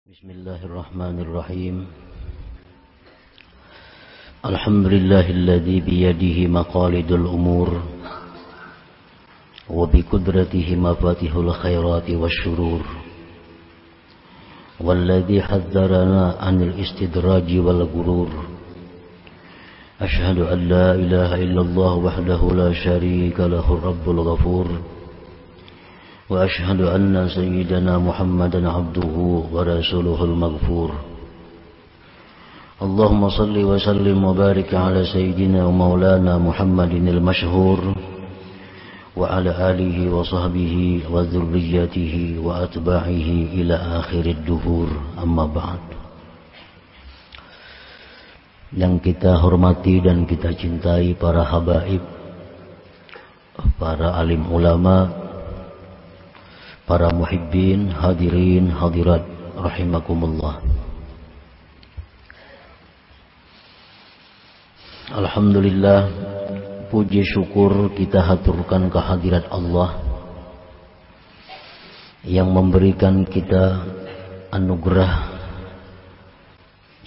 Bismillahirrahmanirrahim. Alhamdulillahilladzi biyadihi maqalidul umur wa biqudratihi mafatihul khairati wasyurur walladzi hadzarana 'anil istidraji wal ghurur. Asyhadu an la ilaha illallah wahdahu la syarika lahu rabbul ghafur. Wa ashhadu anna sayyidana Muhammadan abduhu wa rasuluhul maghfur. Allahumma salli wa sallim wa barik ala sayyidina wa maulana Muhammadinil mashhur wa ala alihi wa sahbihi wa dhurriyyatihi wa atba'ihi ila akhirid duhur, amma ba'd. Yang kita hormati dan kita cintai para habaib, para alim ulama, para muhibbin, hadirin, hadirat, rahimakumullah. Alhamdulillah, puji syukur kita haturkan kehadirat Allah yang memberikan kita anugerah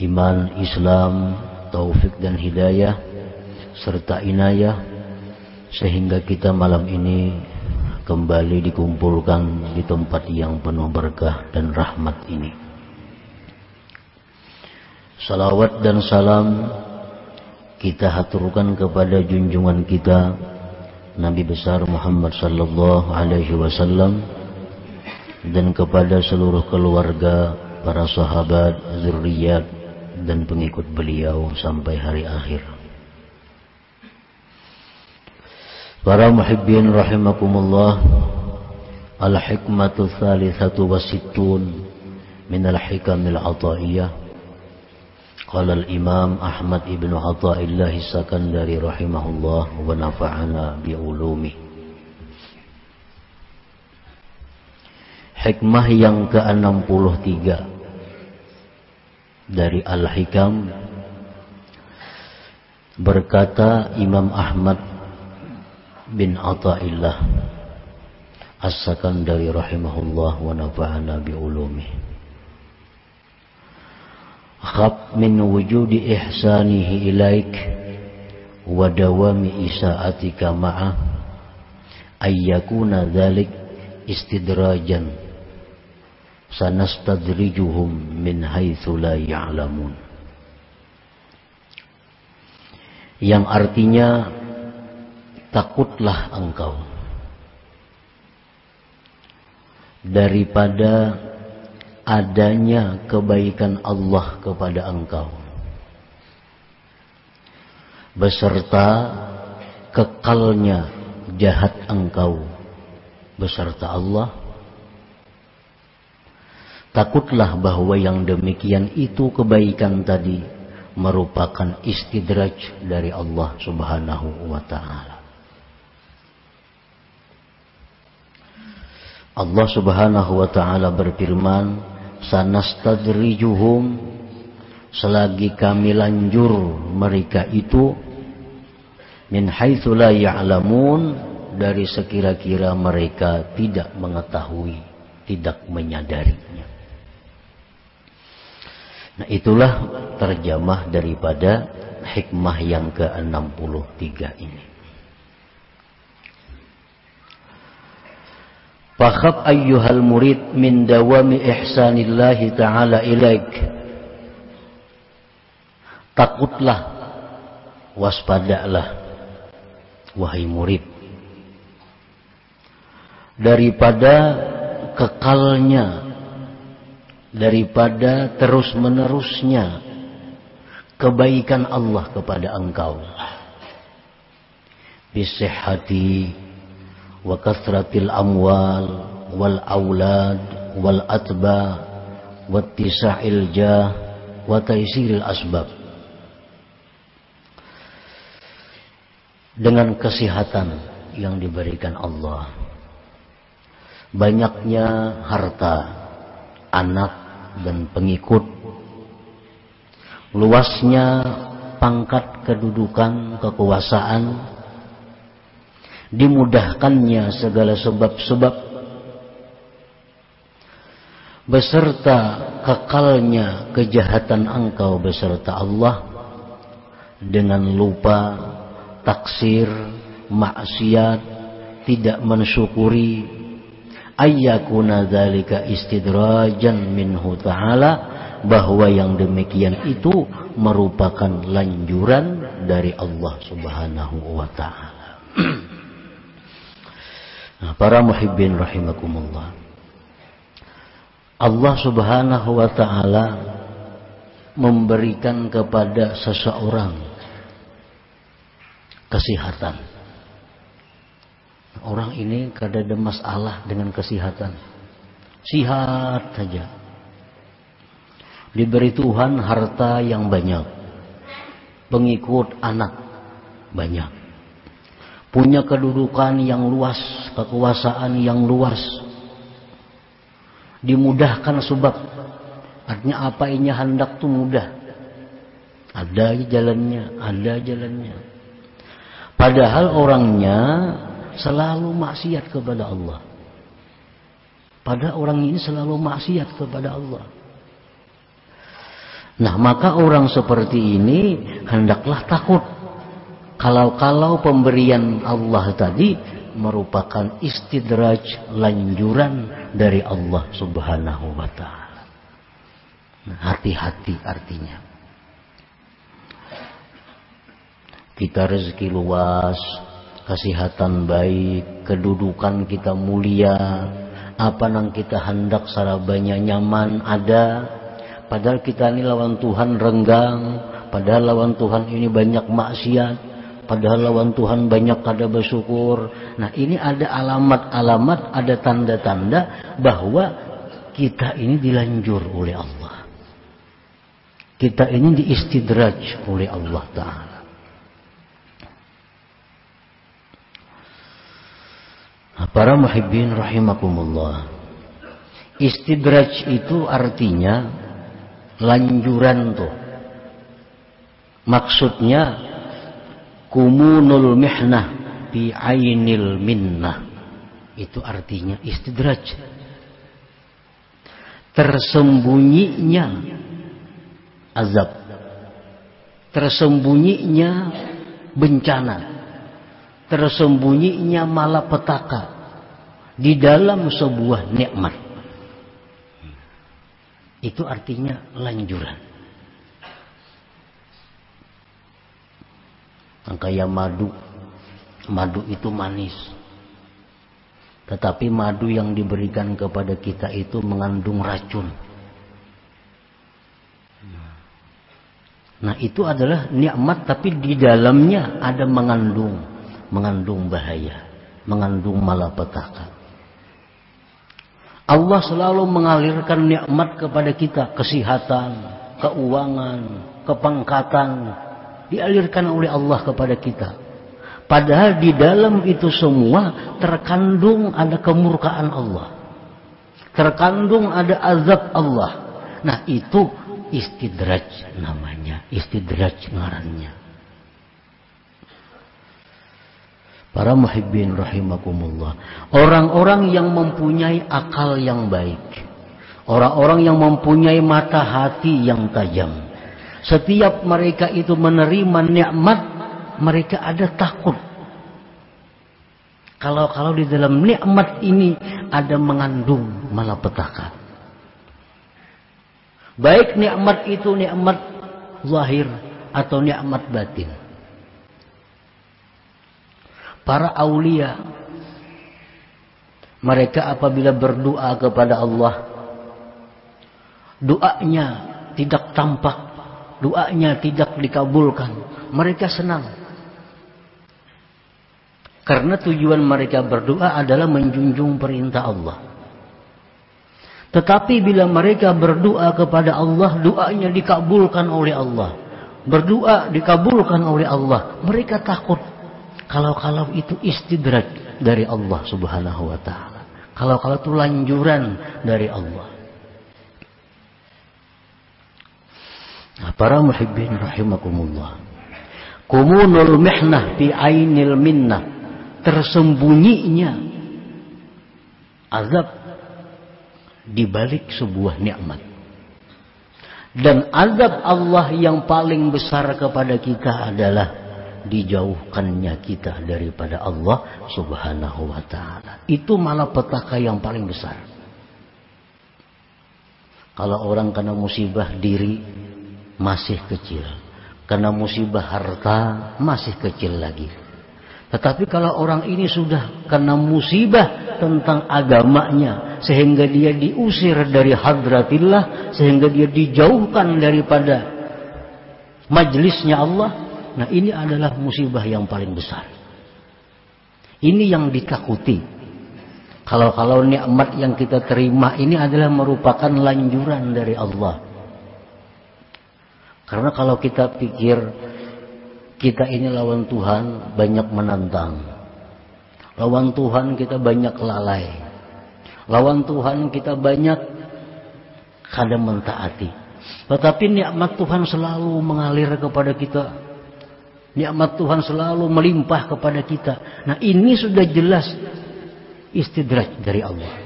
iman, Islam, taufik dan hidayah serta inayah sehingga kita malam ini kembali dikumpulkan di tempat yang penuh berkah dan rahmat ini. Salawat dan salam kita haturkan kepada junjungan kita Nabi besar Muhammad sallallahu alaihi wasallam dan kepada seluruh keluarga, para sahabat, zurriyat dan pengikut beliau sampai hari akhir. Para muhibbin rahimakumullah, al-hikmatu thalithatu wa sittun minal hikamil ataiyah. Qala al-imam Ahmad ibn Athaillah As-Sakandari rahimahullah wa nafa'ana bi'ulumi. Hikmah yang ke-63 dari Al-Hikam, berkata Imam Ahmad bin Athaillah As-Sakandari rahimahullah wa nafa'ana bi'ulumi. Khab min wujudi ihsanihi ilaik wa dawami isa'atika ma'ah ayyakuna dhalik istidrajan sanastadrijuhum min haitsu la ya'lamun. Yang artinya, takutlah engkau daripada adanya kebaikan Allah kepada engkau beserta kekalnya jahat engkau beserta Allah. Takutlah bahwa yang demikian itu kebaikan tadi merupakan istidraj dari Allah Subhanahu wa ta'ala. Allah Subhanahu wa ta'ala berfirman, sanastadrijuhum, selagi kami lanjur mereka itu, min haitsu la ya'lamun, dari sekira-kira mereka tidak mengetahui, tidak menyadarinya. Nah, itulah terjemah daripada hikmah yang ke-63 ini. Fakhab ayyuhal murid min dawami ihsanillahi ta'ala ilaik. Takutlah, waspadalah, wahai murid, daripada kekalnya, daripada terus-menerusnya kebaikan Allah kepada engkau. Bisihhati wa kathratil amwal wal aulad wal atba wattisa'il jah wa taysiril asbab. Dengan kesehatan yang diberikan Allah, banyaknya harta, anak dan pengikut, luasnya pangkat kedudukan, kekuasaan, dimudahkannya segala sebab-sebab, beserta kekalnya kejahatan engkau beserta Allah dengan lupa, taksir, maksiat, tidak mensyukuri, ayyakuna dzalika istidrajan minhu ta'ala, bahwa yang demikian itu merupakan lanjuran dari Allah Subhanahu wa ta'ala. Nah, para muhibbin rahimakumullah, Allah Subhanahu wa ta'ala memberikan kepada seseorang kesehatan. Orang ini kada ada masalah dengan kesehatan, sihat saja. Diberi Tuhan harta yang banyak, pengikut anak banyak, punya kedudukan yang luas, kekuasaan yang luas, dimudahkan sebab, artinya apa ini hendak tuh mudah, ada jalannya. Padahal orangnya selalu maksiat kepada Allah. Padahal orang ini selalu maksiat kepada Allah. Nah, maka orang seperti ini hendaklah takut kalau pemberian Allah tadi merupakan istidraj, lanjuran dari Allah Subhanahu wa ta'ala. Nah, hati-hati artinya. Kita rezeki luas, kesehatan baik, kedudukan kita mulia, apa nang kita hendak sarabanya nyaman ada, padahal kita ini lawan Tuhan renggang, padahal lawan Tuhan ini banyak maksiat, padahal lawan Tuhan banyak kada bersyukur. Nah, ini ada alamat-alamat, ada tanda-tanda bahwa kita ini dilanjur oleh Allah, kita ini diistidraj oleh Allah Ta'ala. Para muhibbin rahimakumullah, istidraj itu artinya lanjuran tuh. Maksudnya kumunul mihnah bi ainil minnah. Itu artinya istidraj. Tersembunyinya azab, tersembunyinya bencana, tersembunyinya malapetaka di dalam sebuah nikmat. Itu artinya lanjuran. Kayak madu itu manis, tetapi madu yang diberikan kepada kita itu mengandung racun. Nah, itu adalah nikmat, tapi di dalamnya ada mengandung bahaya, mengandung malapetaka. Allah selalu mengalirkan nikmat kepada kita, kesehatan, keuangan, kepangkatan, dialirkan oleh Allah kepada kita. Padahal di dalam itu semua terkandung ada kemurkaan Allah, terkandung ada azab Allah. Nah, itu istidraj namanya, istidraj ngarannya. Para muhibbin rahimakumullah, orang-orang yang mempunyai akal yang baik, orang-orang yang mempunyai mata hati yang tajam, setiap mereka itu menerima nikmat, mereka ada takut. Kalau di dalam nikmat ini ada mengandung malapetaka. Baik nikmat itu nikmat zahir atau nikmat batin. Para aulia, mereka apabila berdoa kepada Allah, doanya tidak tampak, doanya tidak dikabulkan, mereka senang. Karena tujuan mereka berdoa adalah menjunjung perintah Allah. Tetapi bila mereka berdoa kepada Allah, doanya dikabulkan oleh Allah, berdoa dikabulkan oleh Allah, mereka takut. Kalau itu istidraj dari Allah Subhanahu wa ta'ala. Kalau itu lanjuran dari Allah. Nah, para muhibbin rahimakumullah, kumunul mihnah fi ainil minnah, tersembunyinya azab di balik sebuah nikmat. Dan azab Allah yang paling besar kepada kita adalah dijauhkannya kita daripada Allah Subhanahu wa ta'ala. Itu malapetaka yang paling besar. Kalau orang kena musibah diri masih kecil, kena musibah harta masih kecil lagi. Tetapi kalau orang ini sudah kena musibah tentang agamanya, sehingga dia diusir dari hadratillah, sehingga dia dijauhkan daripada majlisnya Allah, nah ini adalah musibah yang paling besar. Ini yang ditakuti. Kalau nikmat yang kita terima ini adalah merupakan lanjuran dari Allah. Karena kalau kita pikir kita ini lawan Tuhan, banyak menantang. Lawan Tuhan kita banyak lalai. Lawan Tuhan kita banyak kadang mentaati. Tetapi nikmat Tuhan selalu mengalir kepada kita. Nikmat Tuhan selalu melimpah kepada kita. Nah ini sudah jelas istidraj dari Allah.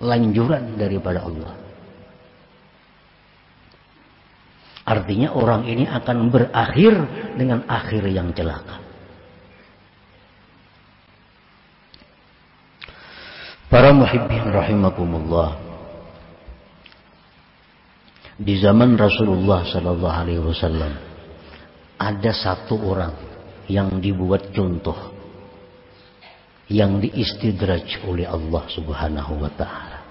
Lanjuran daripada Allah. Artinya orang ini akan berakhir dengan akhir yang celaka. Para muhibbin rahimakumullah. Di zaman Rasulullah sallallahu alaihi wasallam ada satu orang yang dibuat contoh, yang diistidraj oleh Allah Subhanahu wa taala.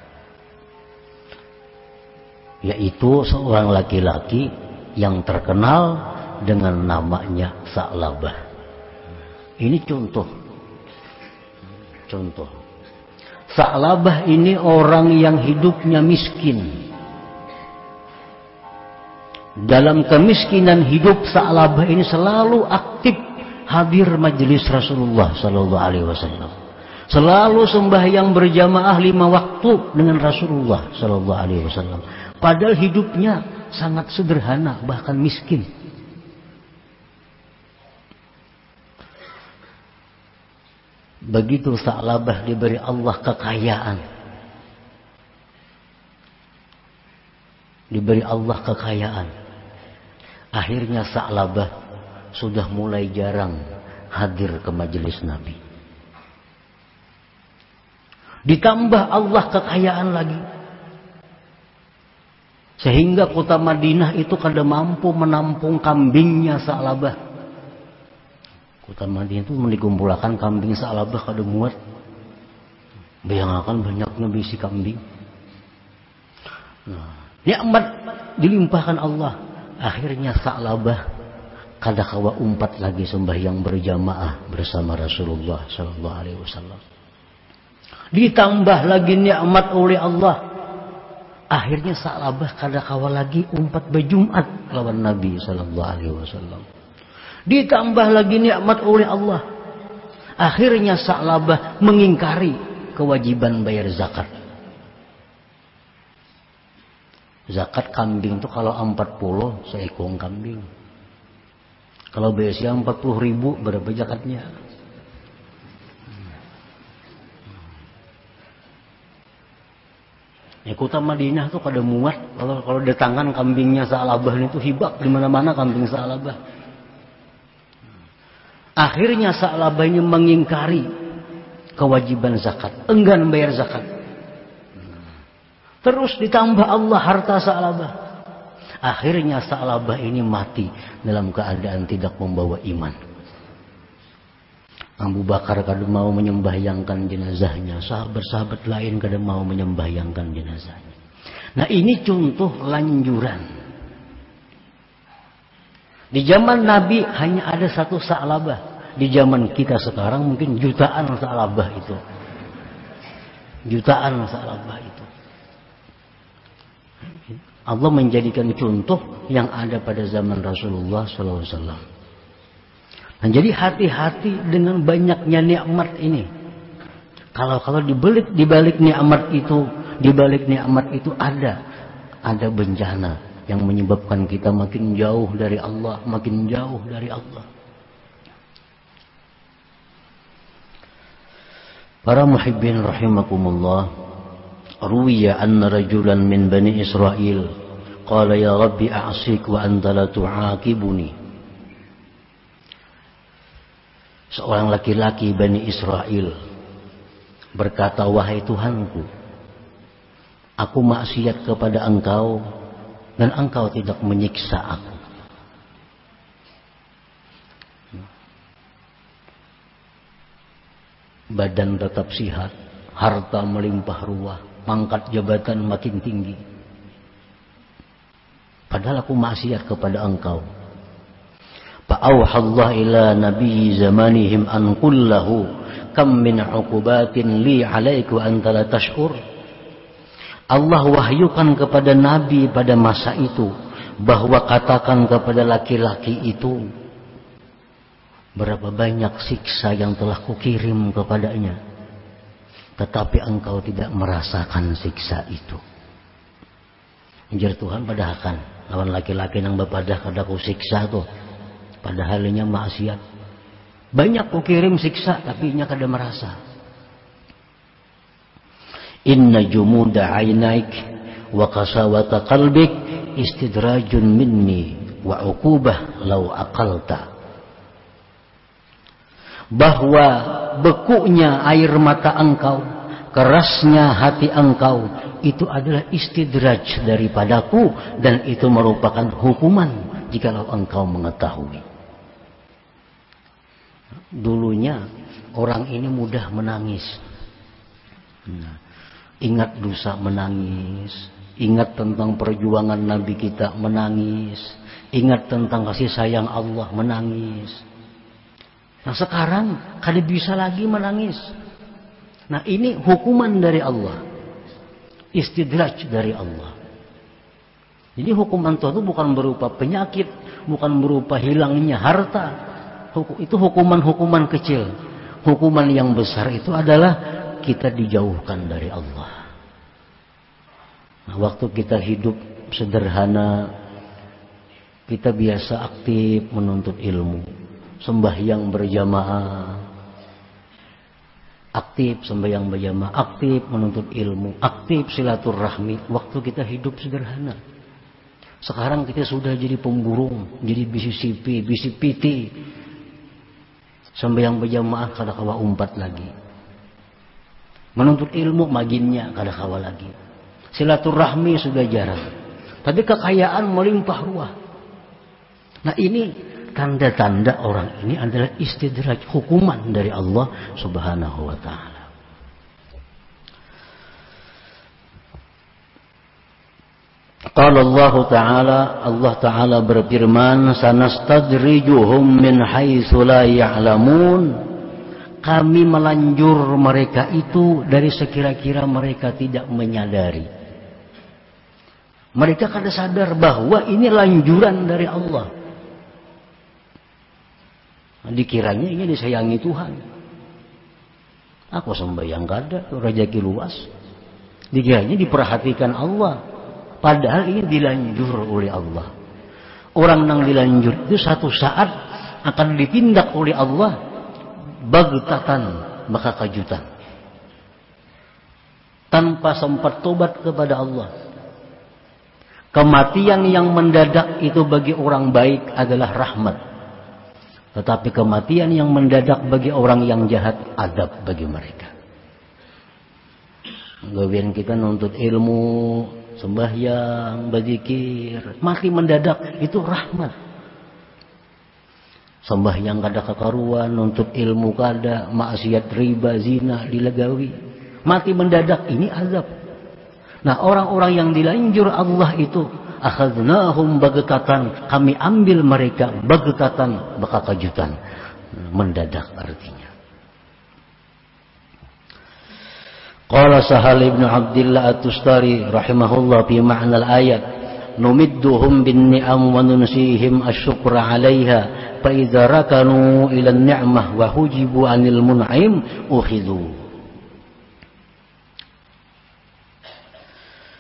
Yaitu seorang laki-laki yang terkenal dengan namanya Sa'labah. Ini contoh. Sa'labah ini orang yang hidupnya miskin. Dalam kemiskinan hidup, Sa'labah ini selalu aktif hadir majelis Rasulullah sallallahu alaihi wasallam. Selalu sembahyang berjamaah 5 waktu dengan Rasulullah sallallahu alaihi wasallam. Padahal hidupnya sangat sederhana, bahkan miskin. Begitu Sa'labah diberi Allah kekayaan. Diberi Allah kekayaan. Akhirnya Sa'labah sudah mulai jarang hadir ke majelis Nabi. Ditambah Allah kekayaan lagi. Sehingga kota Madinah itu kada mampu menampung kambingnya Sa'labah. Kota Madinah itu dikumpulkan kambing Sa'labah kada muat. Bayangkan banyaknya bisi kambing. Nah, nikmat dilimpahkan Allah. Akhirnya Sa'labah kada kawa umpat lagi sembahyang berjamaah bersama Rasulullah sallallahu alaihi wasallam. Ditambah lagi nikmat oleh Allah. Akhirnya Sa'labah kada kawa lagi umpat berjumat lawan Nabi sallallahu alaihi wasallam. Ditambah lagi nikmat oleh Allah. Akhirnya Sa'labah mengingkari kewajiban bayar zakat. Zakat kambing itu kalau 40 seekor kambing. Kalau biasanya 40.000 berapa zakatnya? Ya, kota Madinah tuh kada muat kalau datangan kambingnya Sa'labah itu hibak di mana-mana kambing Sa'labah. Akhirnya Sa'labah ini mengingkari kewajiban zakat, enggan bayar zakat. Terus ditambah Allah harta Sa'labah. Akhirnya Sa'labah ini mati dalam keadaan tidak membawa iman. Abu Bakar kada mau menyembahyangkan jenazahnya, sahabat-sahabat lain kada mau menyembahyangkan jenazahnya. Nah ini contoh lanjuran. Di zaman Nabi hanya ada satu Sa'labah. Di zaman kita sekarang mungkin jutaan Sa'labah itu. Jutaan Sa'labah itu. Allah menjadikan contoh yang ada pada zaman Rasulullah SAW. Nah, jadi hati-hati dengan banyaknya nikmat ini. Kalau di balik nikmat itu ada bencana yang menyebabkan kita makin jauh dari Allah, makin jauh dari Allah. Para muhibbin rahimakumullah, ruwiya anna rajulan min bani Israel qala ya rabbi a'sik wa anta la tu'aqibuni. Seorang laki-laki Bani Israel berkata, wahai Tuhanku, aku maksiat kepada Engkau dan Engkau tidak menyiksa aku. Badan tetap sehat, harta melimpah ruah, pangkat jabatan makin tinggi. Padahal aku maksiat kepada Engkau. Fa'auhallah ila nabiyyi zamanihim an kullahu kam min uqubatin li alaik wa anta la tash'ur. Allah wahyukan kepada Nabi pada masa itu bahwa katakan kepada laki-laki itu, berapa banyak siksa yang telah kukirim kepadanya, tetapi engkau tidak merasakan siksa itu. Anjir Tuhan padahal lawan laki-laki yang berpadah kada ku siksa tuh. Padahal nya maksiat. Banyak ku kirim siksa tapi nya kada merasa. Inna jumuda ainaik wa qasawata qalbik istidrajun minni wa uqubah law aqalta. Bahwa bekunya air mata engkau, kerasnya hati engkau, itu adalah istidraj daripadaku dan itu merupakan hukuman jikalau engkau mengetahui. Dulunya orang ini mudah menangis. Ingat dosa menangis, ingat tentang perjuangan Nabi kita menangis, ingat tentang kasih sayang Allah menangis. Nah sekarang kada bisa lagi menangis. Nah ini hukuman dari Allah, istidraj dari Allah. Jadi hukuman itu bukan berupa penyakit, bukan berupa hilangnya harta. Itu hukuman-hukuman kecil. Hukuman yang besar itu adalah kita dijauhkan dari Allah. Nah, waktu kita hidup sederhana, kita biasa aktif menuntut ilmu, sembahyang berjamaah, aktif sembahyang berjamaah, aktif menuntut ilmu, aktif silaturahmi. Waktu kita hidup sederhana. Sekarang kita sudah jadi pemburung, jadi bisi sipi, bisi piti. Sembahyang berjamaah kada kawa umpat lagi. Menuntut ilmu maginnya kada kawa lagi. Silaturahmi sudah jarang. Tapi kekayaan melimpah ruah. Nah ini tanda-tanda orang ini adalah istidraj, hukuman dari Allah Subhanahu wa ta'ala. Qala Allah Ta'ala berfirman, sanastadrijuhum min haitsu la ya'lamun. Kami melanjur mereka itu dari sekira-kira mereka tidak menyadari. Mereka kada sadar bahwa ini lanjuran dari Allah. Dikiranya ini disayangi Tuhan. Aku sembahyang kada, rezeki luas. Dikiranya diperhatikan Allah. Padahal ini dilanjur oleh Allah. Orang yang dilanjur itu satu saat akan ditindak oleh Allah bagtatan, maka kejutan. Tanpa sempat tobat kepada Allah. Kematian yang mendadak itu bagi orang baik adalah rahmat. Tetapi kematian yang mendadak bagi orang yang jahat adab bagi mereka. Kemudian kita nuntut ilmu, sembahyang, berzikir, mati mendadak itu rahmat. Sembahyang kada kekaruan, nuntut ilmu kada, maksiat riba, zina dilegawi, mati mendadak ini azab. Nah orang-orang yang dilanjur Allah itu akhadnahum bagtatan, kami ambil mereka bagtatan, bakal kejutan, mendadak artinya. Qala Sahal ibn Abdillah At-Tustari rahimahullah fi ma'na al-ayat, numidduhum bin ni'am wa nunsihim asy-syukra 'alaiha fa idza rakanu ila an-ni'mah wa hujibu 'anil mun'im ukhidhu.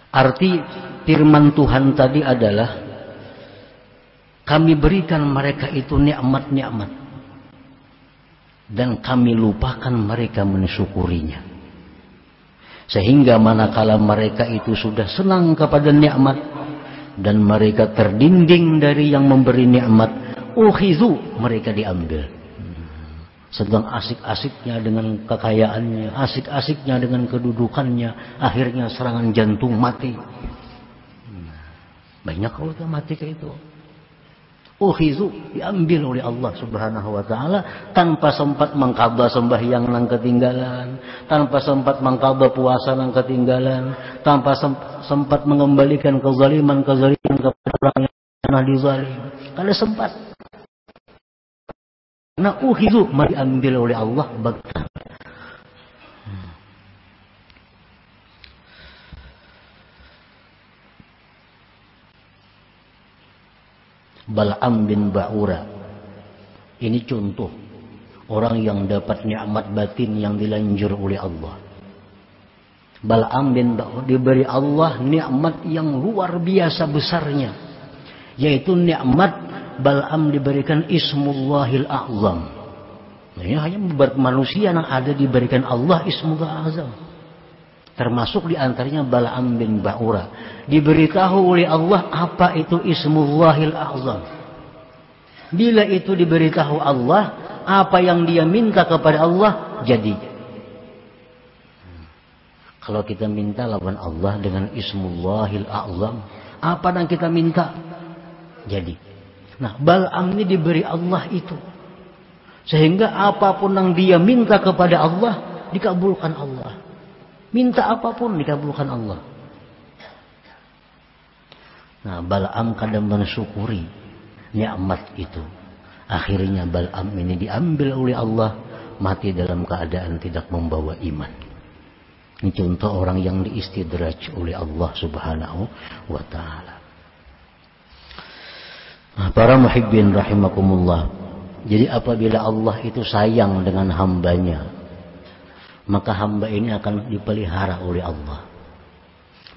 Arti firman Tuhan tadi adalah kami berikan mereka itu nikmat-nikmat dan kami lupakan mereka mensyukurinya. Sehingga manakala mereka itu sudah senang kepada nikmat dan mereka terdinding dari yang memberi nikmat, ukhizu, mereka diambil. Sedang asik-asiknya dengan kekayaannya, asik-asiknya dengan kedudukannya, akhirnya serangan jantung, mati. Banyak kalau kita mati kayak itu. Ukhizu, diambil oleh Allah Subhanahu wa taala tanpa sempat mengqadha sembahyang nang ketinggalan, tanpa sempat mengqadha puasa nang ketinggalan, tanpa sempat mengembalikan kezaliman kepada orang yang pernah dizalim. Kalau sempat. Nah, ukhizu, diambil oleh Allah bagatan. Bal'am bin Ba'ura. Ini contoh orang yang dapat nikmat batin yang dilanjur oleh Allah. Bal'am bin Ba'ura diberi Allah nikmat yang luar biasa besarnya, yaitu nikmat Bal'am diberikan Ismullahil A'zam. Ini hanya beberapa manusia yang ada diberikan Allah Ismullahil A'zam. Termasuk diantaranya Bal'am bin Ba'ura. Diberitahu oleh Allah apa itu Ismullahil A'zam. Bila itu diberitahu Allah, apa yang dia minta kepada Allah jadi. Kalau kita minta lawan Allah dengan Ismullahil A'zam, apa yang kita minta jadi. Nah, Bal'am ini diberi Allah itu, sehingga apapun yang dia minta kepada Allah dikabulkan Allah. Minta apapun dikabulkan Allah. Nah, Bal'am kadang mensyukuri nikmat itu. Akhirnya Bal'am ini diambil oleh Allah, mati dalam keadaan tidak membawa iman. Ini contoh orang yang diistidraj oleh Allah Subhanahu wa ta'ala. Nah, para muhibbin rahimakumullah. Jadi apabila Allah itu sayang dengan hambanya, maka hamba ini akan dipelihara oleh Allah.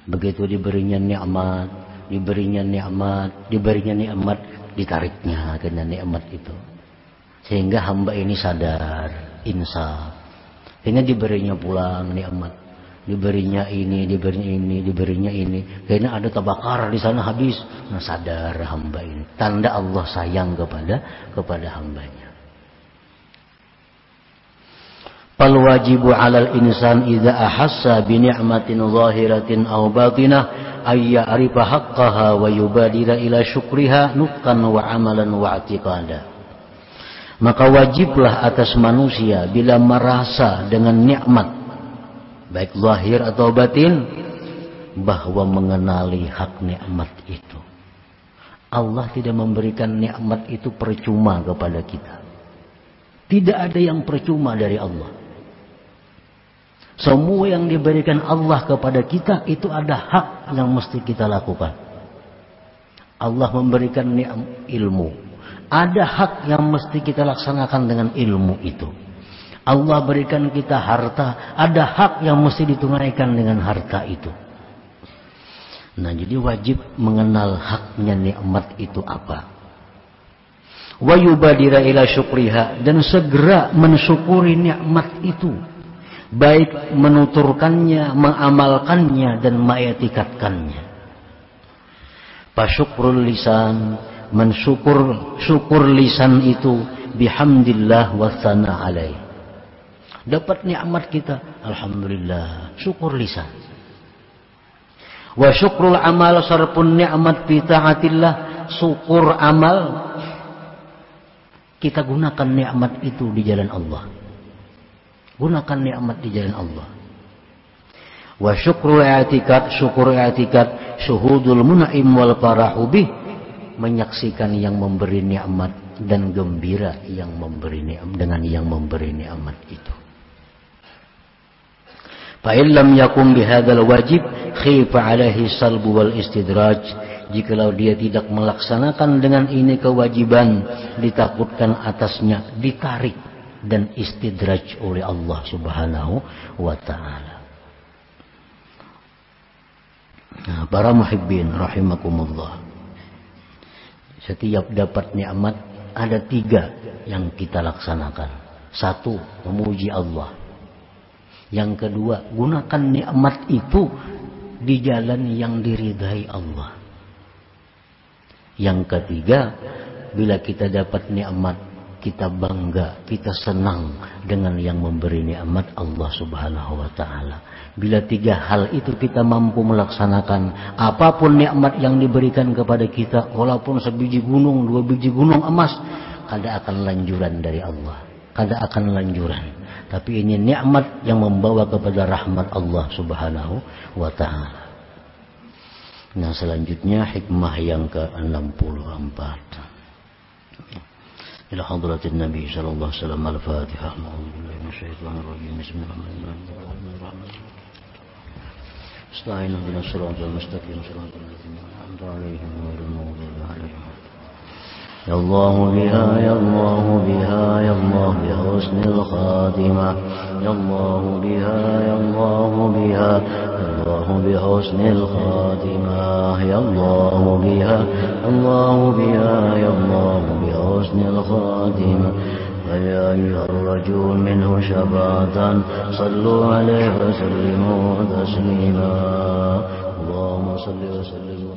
Begitu diberinya nikmat, ditariknya kena nikmat itu. Sehingga hamba ini sadar, insaf. Kayaknya diberinya pulang nikmat, diberinya ini. Kayaknya ada tabakar di sana habis. Nah, sadar hamba ini. Tanda Allah sayang kepada hambanya. Fal wajibu 'alal insan idza ahassa bi ni'matin zahiratin aw batinah ay ya'rifa haqqaha wa yubadira ila syukriha nutqan wa 'amalan wa i'tiqada. Maka wajiblah atas manusia bila merasa dengan nikmat baik zahir atau batin bahwa mengenali hak nikmat itu. Allah tidak memberikan nikmat itu percuma kepada kita. Tidak ada yang percuma dari Allah. Semua yang diberikan Allah kepada kita itu ada hak yang mesti kita lakukan. Allah memberikan ilmu. Ada hak yang mesti kita laksanakan dengan ilmu itu. Allah berikan kita harta. Ada hak yang mesti ditunaikan dengan harta itu. Nah, jadi wajib mengenal haknya nikmat itu apa. Wa yubadira ila syukriha, dan segera mensyukuri nikmat itu. Baik menuturkannya, mengamalkannya, dan mengetikatkannya. Fasyukrul lisan, syukur lisan itu bihamdillah wa tsana alaih. Dapat nikmat kita, alhamdulillah, syukur lisan. Wa syukrul amal sarpun ni'mat fi ta'atillah, syukur amal kita gunakan nikmat itu di jalan Allah. Gunakan nikmat di jalan Allah. Wa syukrul i'tikad, syukur i'tikad, syuhudul mun'im wal farahu bih, menyaksikan yang memberi nikmat dan gembira yang memberi nikmat dengan yang memberi nikmat itu. Fa illam yakum bihadzal wajib khifa alaihi salbu wal istidraj. Jikalau dia tidak melaksanakan dengan ini kewajiban, ditakutkan atasnya ditarik dan istidraj oleh Allah Subhanahu wa ta'ala. Nah, para muhibbin rahimakumullah. Setiap dapat nikmat ada 3 yang kita laksanakan. 1, memuji Allah. Yang kedua, gunakan nikmat itu di jalan yang diridhai Allah. Yang ketiga, bila kita dapat nikmat, kita bangga, kita senang dengan yang memberi nikmat Allah Subhanahu wa taala. Bila tiga hal itu kita mampu melaksanakan, apapun nikmat yang diberikan kepada kita, walaupun sebiji gunung, 2 biji gunung emas, kada akan lanjuran dari Allah, kada akan lanjuran. Tapi ini nikmat yang membawa kepada rahmat Allah Subhanahu wa taala. Nah, selanjutnya hikmah yang ke-64. Ila hadratin Nabi sallallahu alaihi wasallam al-Fatihah. A'udzubillahi minasyaitonir rajim. Bismillahirrahmanirrahim. Astagfirullahaladzim. Ihdinas siratal mustaqim. Siratal ladzina an'amta 'alaihim ghairil maghdubi 'alaihim. Ya Allah biha, ya Allah biha, ya Allah bi husnil khatimah. Ya Allah biha, ya Allah biha, ya Allah bi husnil khatimah. Ya Allah biha, Allah biha, ya Allah bi husnil khatimah. فيا أيها الرجل منه شفاعة صلوا عليه وسلموا تسليما. اللهم صل وسلم